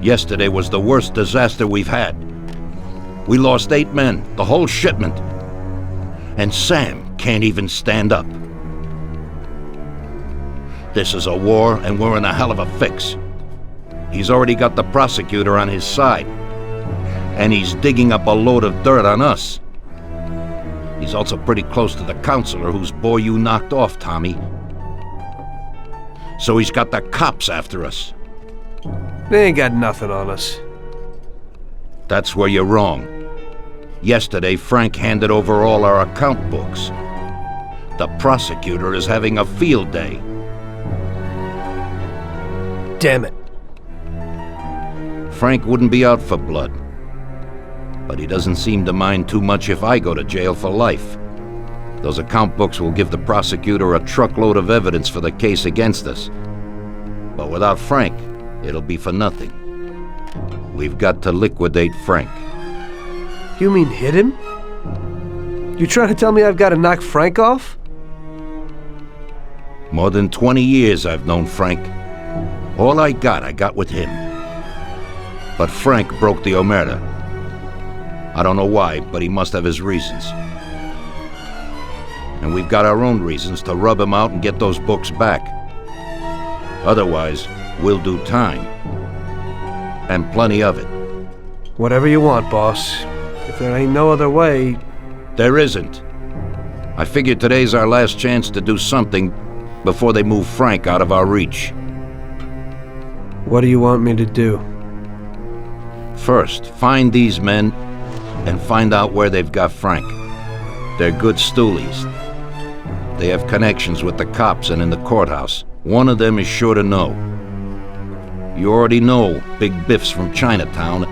Yesterday was the worst disaster we've had. We lost 8 men, the whole shipment. And Sam can't even stand up. This is a war, and we're in a hell of a fix. He's already got the prosecutor on his side, and he's digging up a load of dirt on us. He's also pretty close to the counselor whose boy you knocked off, Tommy. So he's got the cops after us. They ain't got nothing on us. That's where you're wrong. Yesterday, Frank handed over all our account books. The prosecutor is having a field day. Damn it. Frank wouldn't be out for blood. But he doesn't seem to mind too much if I go to jail for life. Those account books will give the prosecutor a truckload of evidence for the case against us. But without Frank, it'll be for nothing. We've got to liquidate Frank. You mean hit him? You trying to tell me I've got to knock Frank off? More than 20 years I've known Frank. All I got with him. But Frank broke the Omerta. I don't know why, but he must have his reasons. And we've got our own reasons to rub him out and get those books back. Otherwise, we'll do time. And plenty of it. Whatever you want, boss. If there ain't no other way... There isn't. I figured today's our last chance to do something before they move Frank out of our reach. What do you want me to do? First, find these men and find out where they've got Frank. They're good stoolies. They have connections with the cops and in the courthouse. One of them is sure to know. You already know Big Biff's from Chinatown,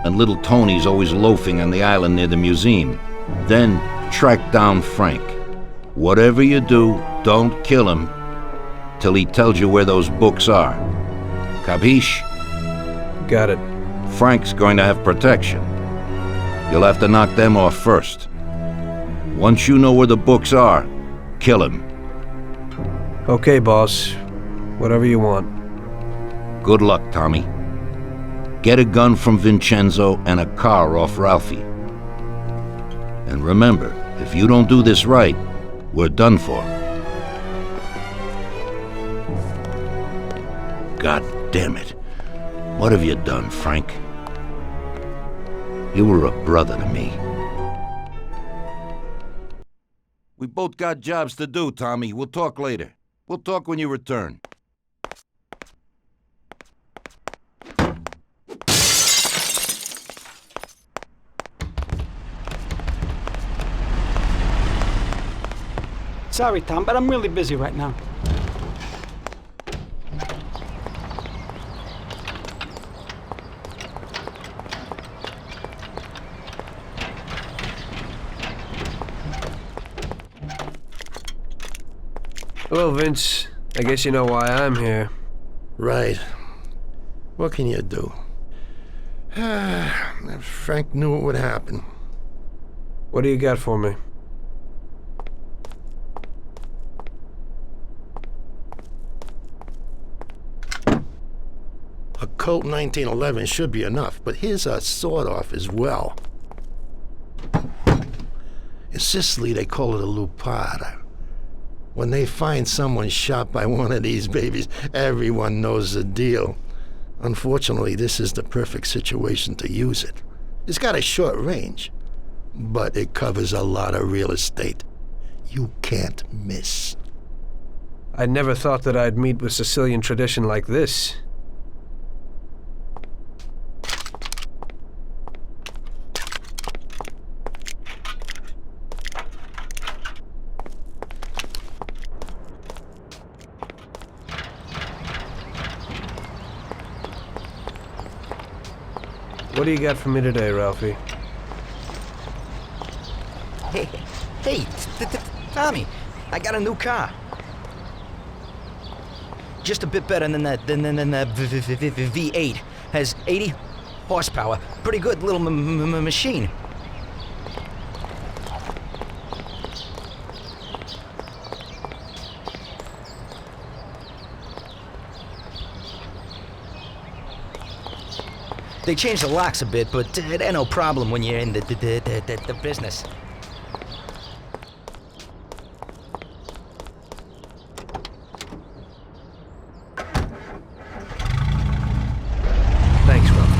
and Little Tony's always loafing on the island near the museum. Then track down Frank. Whatever you do, don't kill him till he tells you where those books are. Capiche? Got it. Frank's going to have protection. You'll have to knock them off first. Once you know where the books are, kill him. Okay, boss. Whatever you want. Good luck, Tommy. Get a gun from Vincenzo and a car off Ralphie. And remember, if you don't do this right, we're done for. God damn it. What have you done, Frank? You were a brother to me. We both got jobs to do, Tommy. We'll talk later. We'll talk when you return. Sorry, Tom, but I'm really busy right now. Hello, Vince. I guess you know why I'm here. Right. What can you do? If Frank knew it would happen. What do you got for me? A Colt 1911 should be enough, but here's a sawed-off as well. In Sicily, they call it a lupara. When they find someone shot by one of these babies, everyone knows the deal. Unfortunately, this is the perfect situation to use it. It's got a short range, but it covers a lot of real estate. You can't miss. I never thought that I'd meet with Sicilian tradition like this. What do you got for me today, Ralphie? Hey, Tommy, I got a new car. Just a bit better than the V8. Has 80 horsepower. Pretty good little machine. They changed the locks a bit, but it ain't no problem when you're in the business. Thanks, Ralph.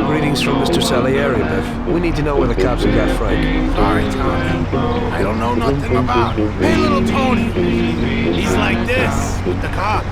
Greetings from Mr. Salieri, Biff. We need to know where the cops have got Frank. Sorry, Tony. I don't know nothing about him. Hey, little Tony. He's like this with the cops.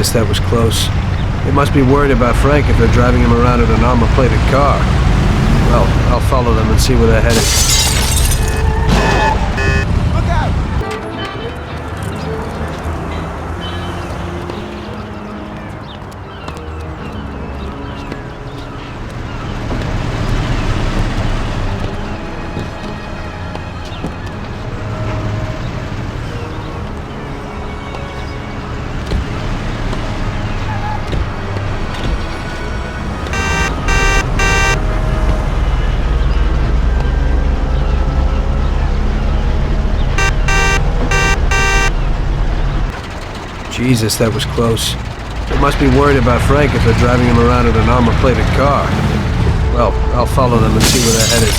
Jesus, that was close. They must be worried about Frank if they're driving him around in an armor-plated car. Well, I'll follow them and see where they're headed. Look out! Jesus, that was close. They must be worried about Frank if they're driving him around in an armor-plated car. Well, I'll follow them and see where they're headed.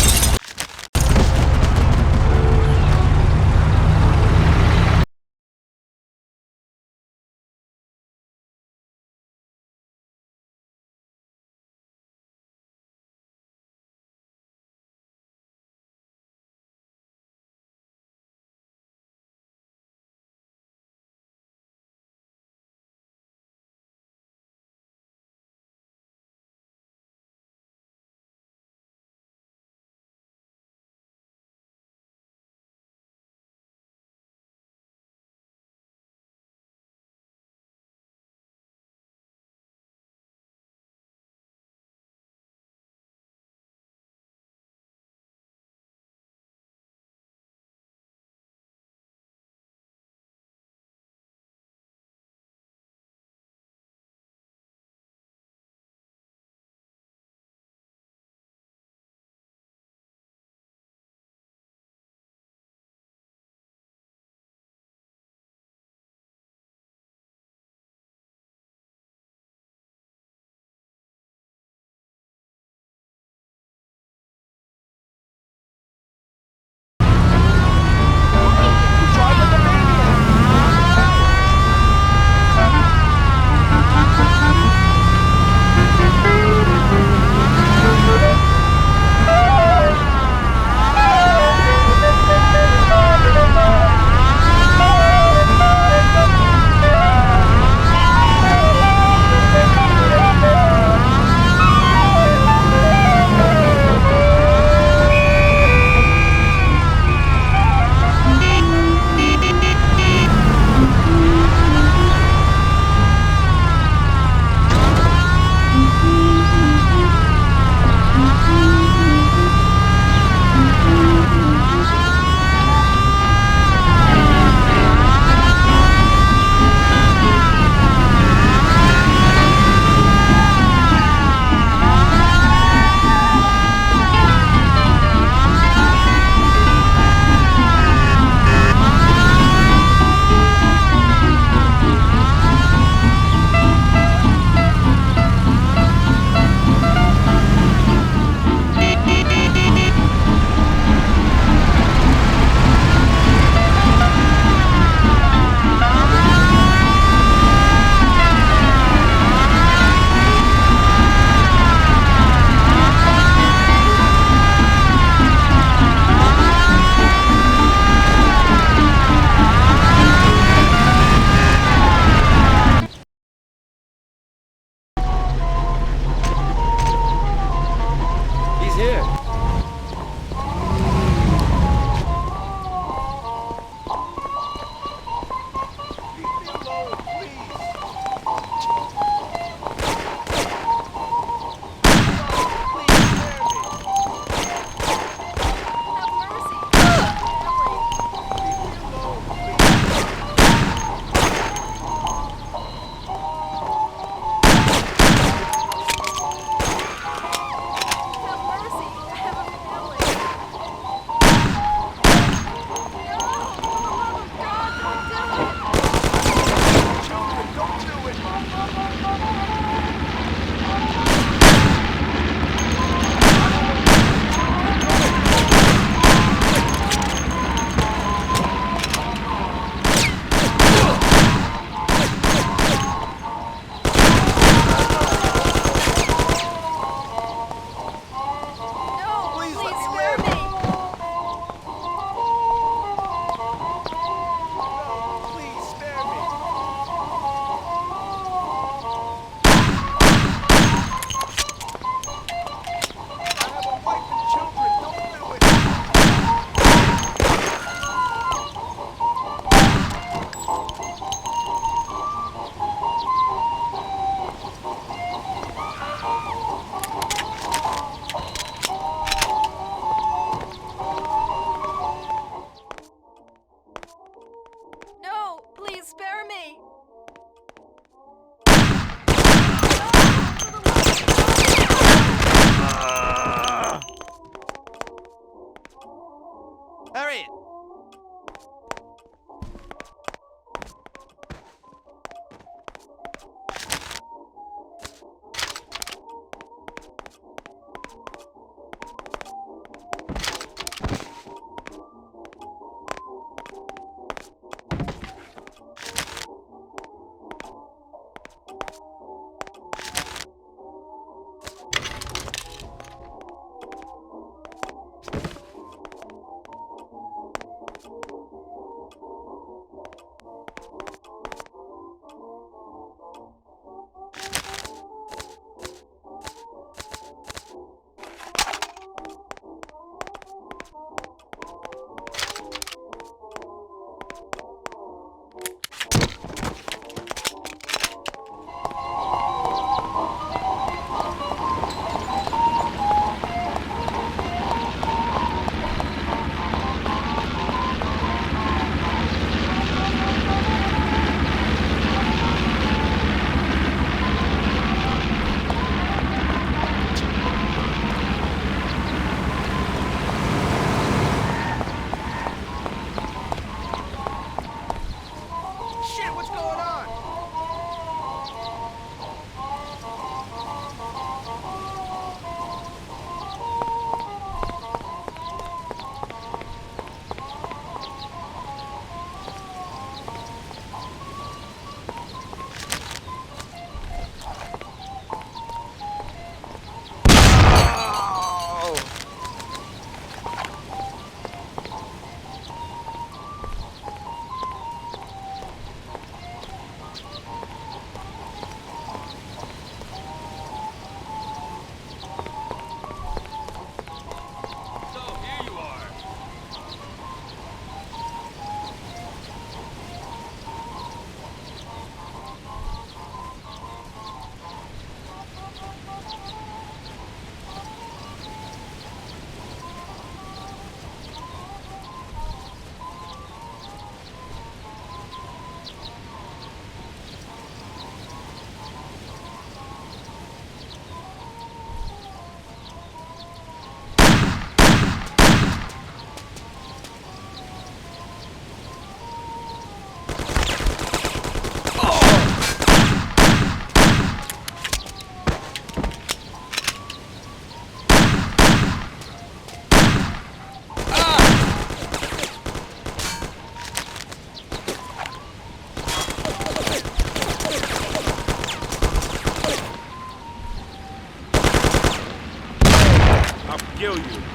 kill you.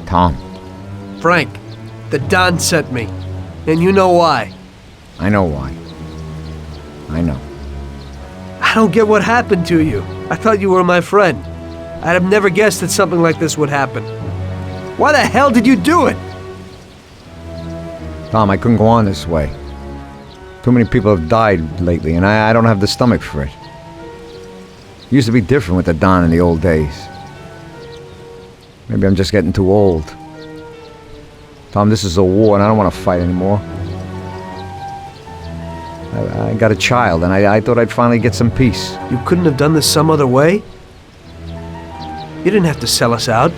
Tom. Frank, the Don sent me. And you know why. I know why. I know. I don't get what happened to you. I thought you were my friend. I'd have never guessed that something like this would happen. Why the hell did you do it? Tom, I couldn't go on this way. Too many people have died lately, and I don't have the stomach for it. It used to be different with the Don in the old days. Maybe I'm just getting too old. Tom, this is a war, and I don't want to fight anymore. I got a child, and I thought I'd finally get some peace. You couldn't have done this some other way? You didn't have to sell us out.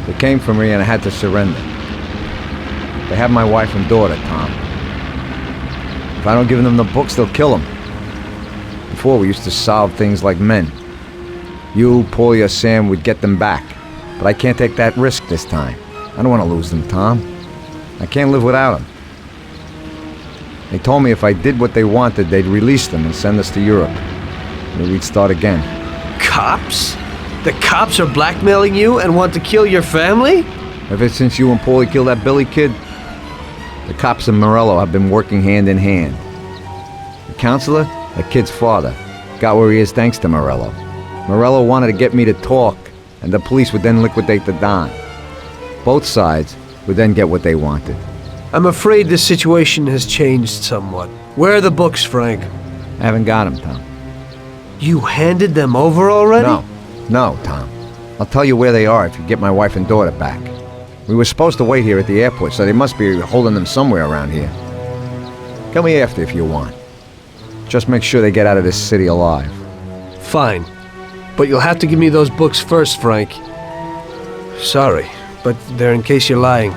They came for me, and I had to surrender. They have my wife and daughter, Tom. If I don't give them the books, they'll kill them. Before, we used to solve things like men. You, Paulie, or Sam would get them back. But I can't take that risk this time. I don't want to lose them, Tom. I can't live without them. They told me if I did what they wanted, they'd release them and send us to Europe. Maybe we'd start again. Cops? The cops are blackmailing you and want to kill your family? Ever since you and Paulie killed that Billy kid, the cops in Morello have been working hand in hand. counselor, that kid's father, got where he is thanks to Morello. Morello wanted to get me to talk, and the police would then liquidate the Don. Both sides would then get what they wanted. I'm afraid this situation has changed somewhat. Where are the books, Frank? I haven't got him, Tom. You handed them over already? No, Tom. I'll tell you where they are if you get my wife and daughter back. We were supposed to wait here at the airport, so they must be holding them somewhere around here. Come me after if you want. Just make sure they get out of this city alive. Fine. But you'll have to give me those books first, Frank. Sorry, but they're in case you're lying.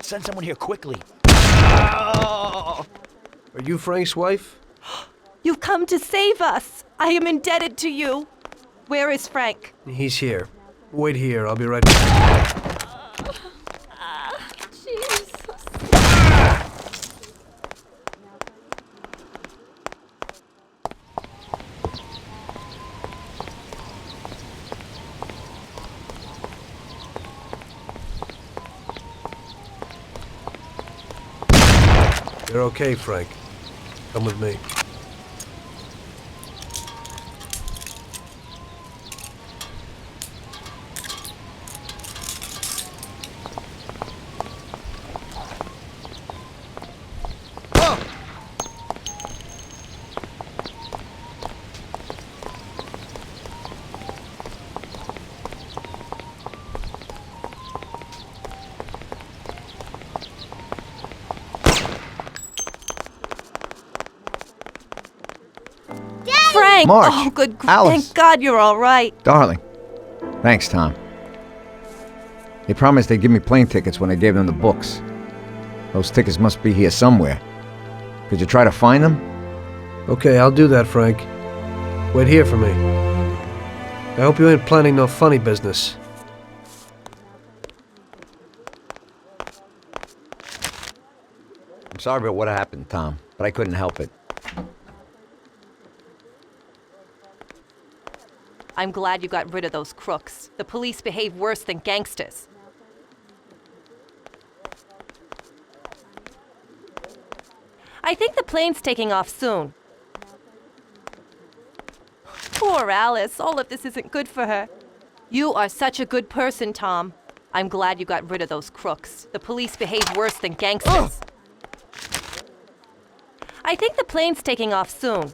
Send someone here quickly. Are you Frank's wife? You've come to save us. I am indebted to you. Where is Frank? He's here. Wait here, I'll be right back. Jesus. You're okay, Frank. Come with me. Frank! March! Oh, good. Alice! Thank God you're all right. Darling. Thanks, Tom. They promised they'd give me plane tickets when I gave them the books. Those tickets must be here somewhere. Could you try to find them? Okay, I'll do that, Frank. Wait here for me. I hope you ain't planning no funny business. I'm sorry about what happened, Tom, but I couldn't help it. I'm glad you got rid of those crooks. The police behave worse than gangsters. I think the plane's taking off soon. Poor Alice. All of this isn't good for her. You are such a good person, Tom. I'm glad you got rid of those crooks. The police behave worse than gangsters. I think the plane's taking off soon.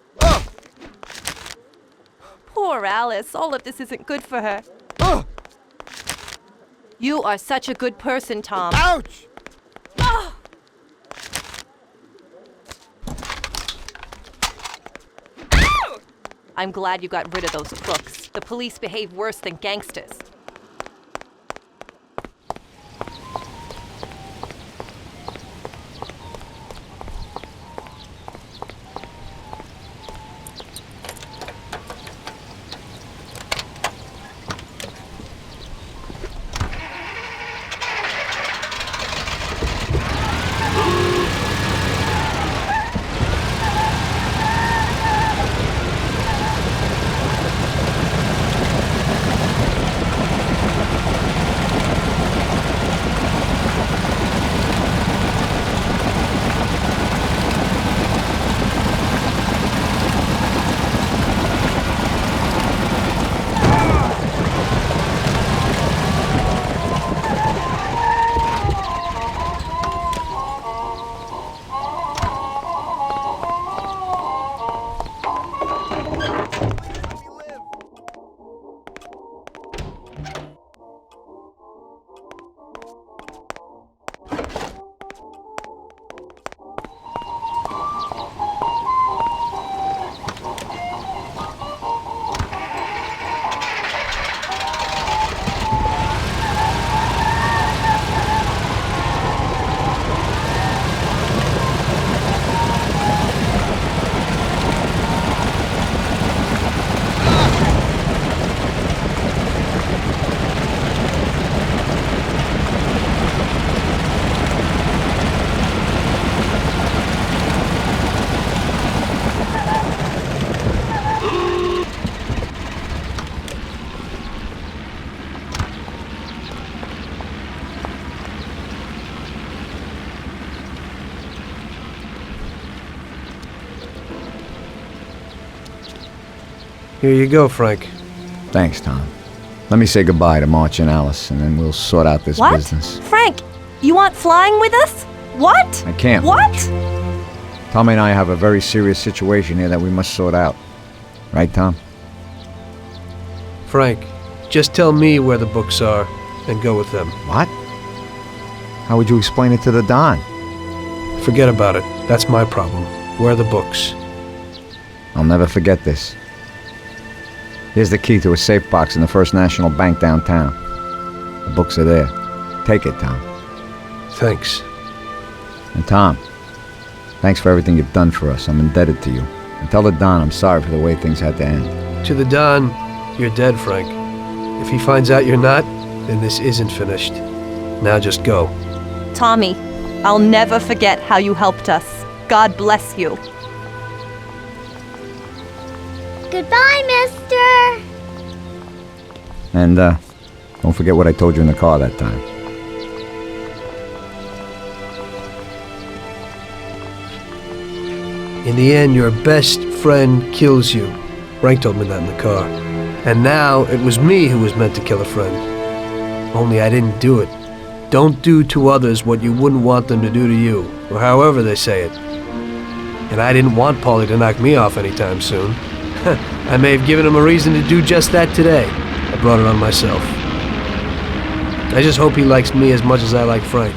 Poor Alice. All of this isn't good for her. You are such a good person, Tom. Ouch! I'm glad you got rid of those crooks. The police behave worse than gangsters. Here you go, Frank. Thanks, Tom. Let me say goodbye to March and Alice, and then we'll sort out this What? business. Frank, you aren't flying with us? What? I can't. What? Tommy and I have a very serious situation here that we must sort out. Right, Tom? Frank, just tell me where the books are and go with them. What? How would you explain it to the Don? Forget about it. That's my problem. Where are the books? I'll never forget this. Here's the key to a safe box in the First National Bank downtown. The books are there. Take it, Tom. Thanks. And Tom, thanks for everything you've done for us. I'm indebted to you. And tell the Don I'm sorry for the way things had to end. To the Don, you're dead, Frank. If he finds out you're not, then this isn't finished. Now just go. Tommy, I'll never forget how you helped us. God bless you. Goodbye, mister! And, don't forget what I told you in the car that time. In the end, your best friend kills you. Frank told me that in the car. And now, it was me who was meant to kill a friend. Only I didn't do it. Don't do to others what you wouldn't want them to do to you, or however they say it. And I didn't want Paulie to knock me off anytime soon. I may have given him a reason to do just that today. I brought it on myself. I just hope he likes me as much as I like Frank.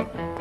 Bye.